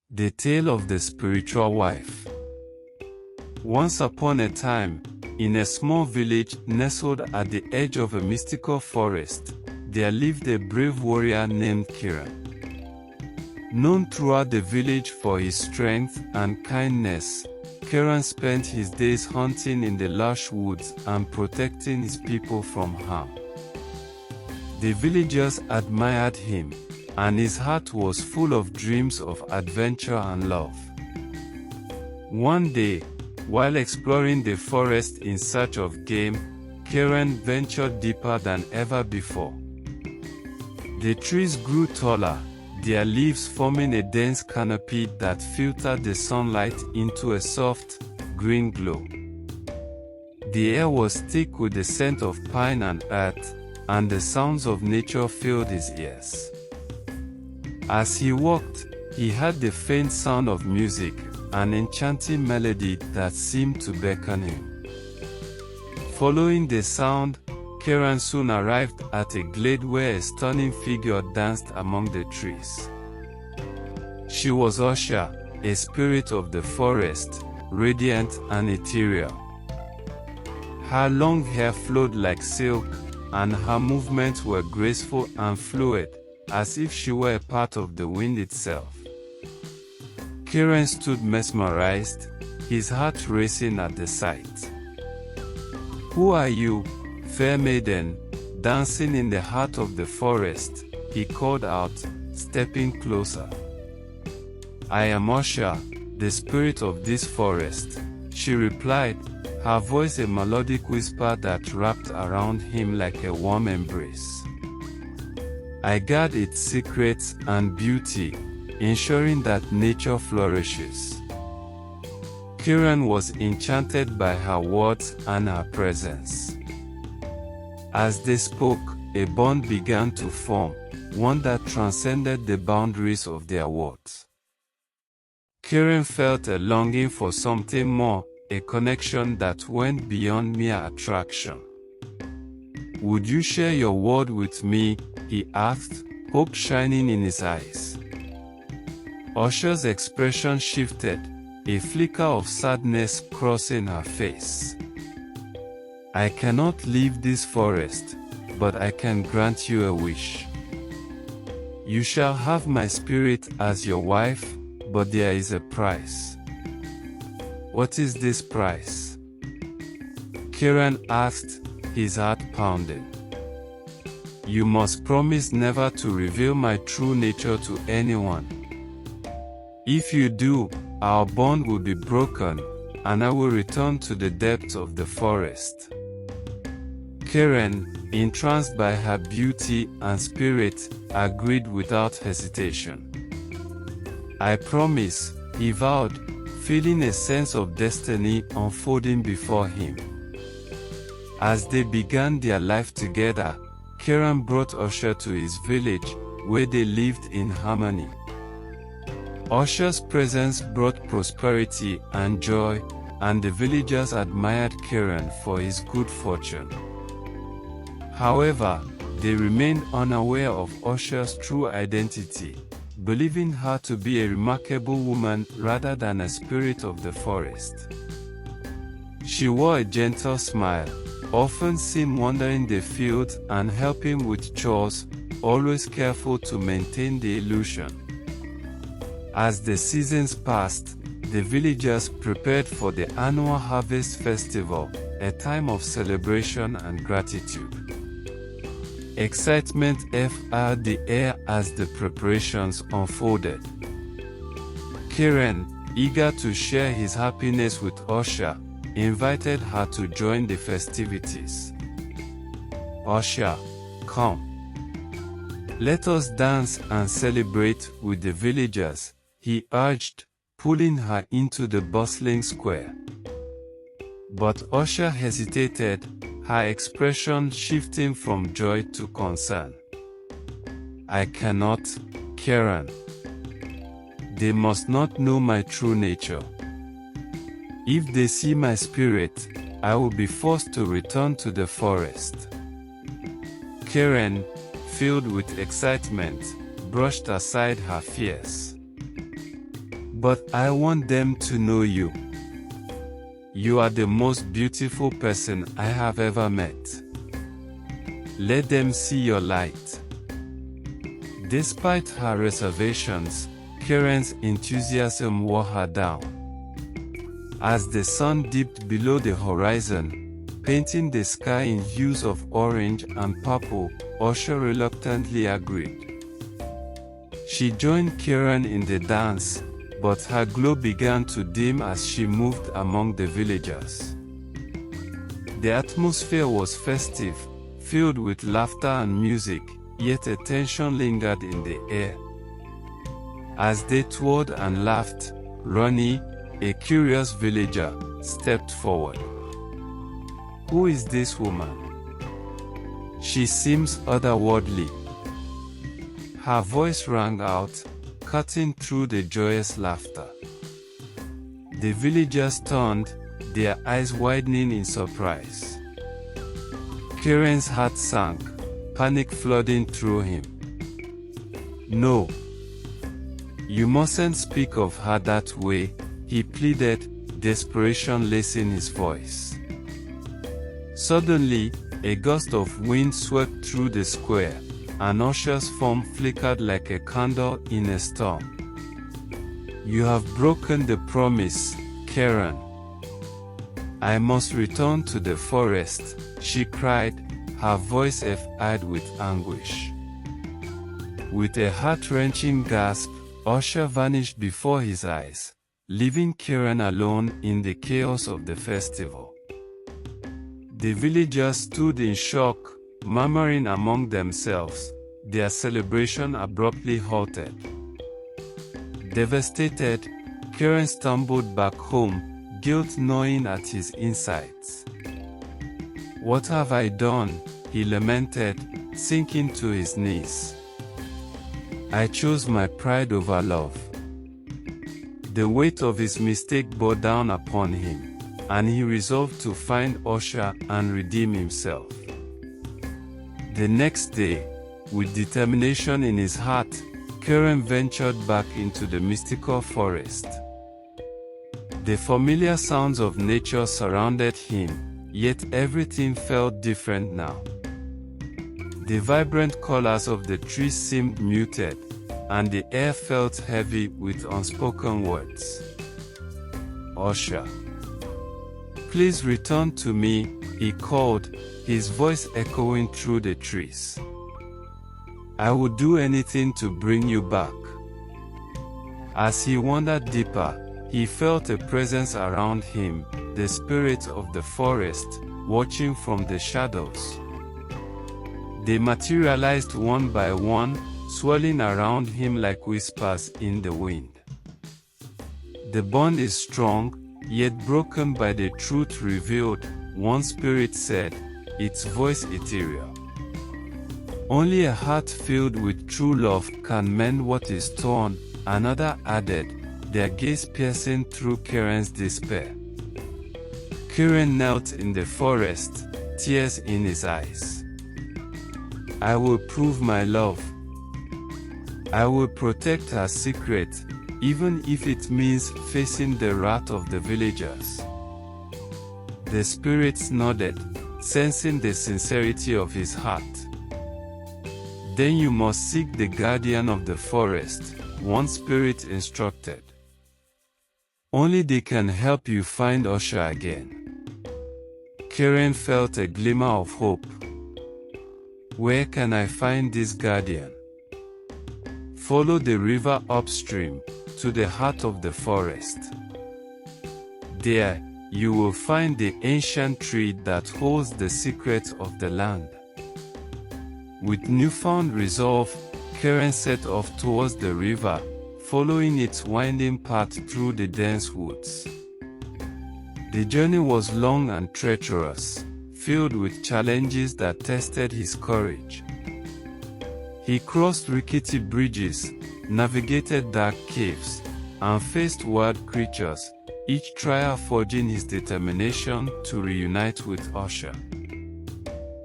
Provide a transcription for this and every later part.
The Tale of the Spiritual Wife. Once upon a time, in a small village nestled at the edge of a mystical forest, there lived a brave warrior named Kiran. Known throughout the village for his strength and kindness, Kiran spent his days hunting in the lush woods and protecting his people from harm. The villagers admired him, and his heart was full of dreams of adventure and love. One day, while exploring the forest in search of game, Kiran ventured deeper than ever before. The trees grew taller, their leaves forming a dense canopy that filtered the sunlight into a soft, green glow. The air was thick with the scent of pine and earth, and the sounds of nature filled his ears. As he walked, he heard the faint sound of music, an enchanting melody that seemed to beckon him. Following the sound, Kiran soon arrived at a glade where a stunning figure danced among the trees. She was Usha, a spirit of the forest, radiant and ethereal. Her long hair flowed like silk, and her movements were graceful and fluid, as if she were a part of the wind itself. Kiran stood mesmerized, his heart racing at the sight. "Who are you, fair maiden, dancing in the heart of the forest?" he called out, stepping closer. "I am Usha, the spirit of this forest," she replied, her voice a melodic whisper that wrapped around him like a warm embrace. "I guard its secrets and beauty, ensuring that nature flourishes." Kiran was enchanted by her words and her presence. As they spoke, a bond began to form, one that transcended the boundaries of their words. Kiran felt a longing for something more, a connection that went beyond mere attraction. "Would you share your world with me?" he asked, hope shining in his eyes. Usha's expression shifted, a flicker of sadness crossing her face. "I cannot leave this forest, but I can grant you a wish. You shall have my spirit as your wife, but there is a price." "What is this price?" Kiran asked, his heart pounding. "You must promise never to reveal my true nature to anyone. If you do, our bond will be broken, and I will return to the depths of the forest." Kiran, entranced by her beauty and spirit, agreed without hesitation. "I promise," he vowed, feeling a sense of destiny unfolding before him. As they began their life together, Kiran brought Usha to his village, where they lived in harmony. Usha's presence brought prosperity and joy, and the villagers admired Kiran for his good fortune. However, they remained unaware of Usha's true identity, believing her to be a remarkable woman rather than a spirit of the forest. She wore a gentle smile, often seen wandering the fields and helping with chores, always careful to maintain the illusion. As the seasons passed, the villagers prepared for the annual harvest festival, a time of celebration and gratitude. Excitement filled the air as the preparations unfolded. Kiran, eager to share his happiness with Usha, invited her to join the festivities. "Usha, come. Let us dance and celebrate with the villagers," he urged, pulling her into the bustling square. But Usha hesitated, her expression shifting from joy to concern. "I cannot, Kiran. They must not know my true nature. If they see my spirit, I will be forced to return to the forest." Kiran, filled with excitement, brushed aside her fears. But I want them to know you. You are the most beautiful person I have ever met. Let them see your light. Despite her reservations, Karen's enthusiasm wore her down. As the sun dipped below the horizon, painting the sky in hues of orange and purple, Usher reluctantly agreed. She joined Karen in the dance, but her glow began to dim as she moved among the villagers. The atmosphere was festive, filled with laughter and music, yet a tension lingered in the air. As they toured and laughed, Ronnie, a curious villager, stepped forward. "Who is this woman? She seems otherworldly." Her voice rang out, cutting through the joyous laughter. The villagers turned, their eyes widening in surprise. Karen's heart sank, panic flooding through him. "No. You mustn't speak of her that way," he pleaded, desperation lacing his voice. Suddenly, a gust of wind swept through the square, and Usher's form flickered like a candle in a storm. "You have broken the promise, Karen. I must return to the forest," she cried, her voice eyed with anguish. With a heart-wrenching gasp, Usher vanished before his eyes, leaving Karen alone in the chaos of the festival. The villagers stood in shock, murmuring among themselves, their celebration abruptly halted. Devastated, Karen stumbled back home, guilt gnawing at his insides. "What have I done?" he lamented, sinking to his knees. "I chose my pride over love." The weight of his mistake bore down upon him, and he resolved to find Usher and redeem himself. The next day, with determination in his heart, Karen ventured back into the mystical forest. The familiar sounds of nature surrounded him, yet everything felt different now. The vibrant colors of the trees seemed muted, and the air felt heavy with unspoken words. "Usher, please return to me," he called, his voice echoing through the trees. "I would do anything to bring you back." As he wandered deeper, he felt a presence around him, the spirit of the forest, watching from the shadows. They materialized one by one, swirling around him like whispers in the wind. "The bond is strong, yet broken by the truth revealed," one spirit said, its voice ethereal. "Only a heart filled with true love can mend what is torn," another added, their gaze piercing through Karen's despair. Karen knelt in the forest, tears in his eyes. "I will prove my love. I will protect her secret, even if it means facing the wrath of the villagers." The spirits nodded, sensing the sincerity of his heart. "Then you must seek the guardian of the forest," one spirit instructed. "Only they can help you find Usher again." Karen felt a glimmer of hope. "Where can I find this guardian?" "Follow the river upstream, to the heart of the forest. There, you will find the ancient tree that holds the secrets of the land." With newfound resolve, Karen set off towards the river, following its winding path through the dense woods. The journey was long and treacherous, filled with challenges that tested his courage. He crossed rickety bridges, navigated dark caves, and faced wild creatures, each trial forging his determination to reunite with Usher.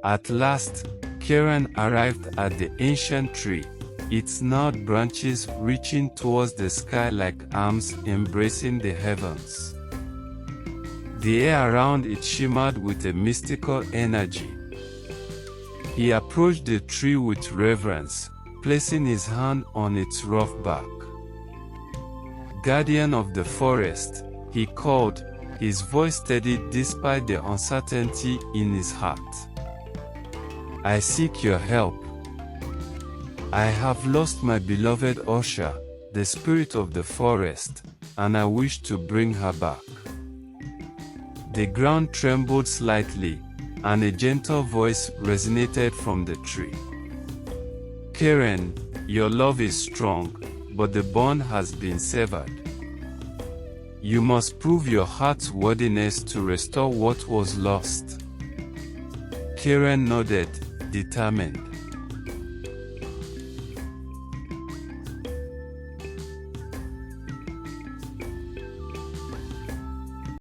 At last, Karen arrived at the ancient tree, its gnarled branches reaching towards the sky like arms embracing the heavens. The air around it shimmered with a mystical energy. He approached the tree with reverence, placing his hand on its rough bark. "Guardian of the forest," he called, his voice steady despite the uncertainty in his heart. "I seek your help. I have lost my beloved Osha, the spirit of the forest, and I wish to bring her back." The ground trembled slightly, and a gentle voice resonated from the tree. "Karen, your love is strong, but the bond has been severed. You must prove your heart's worthiness to restore what was lost." Karen nodded, determined.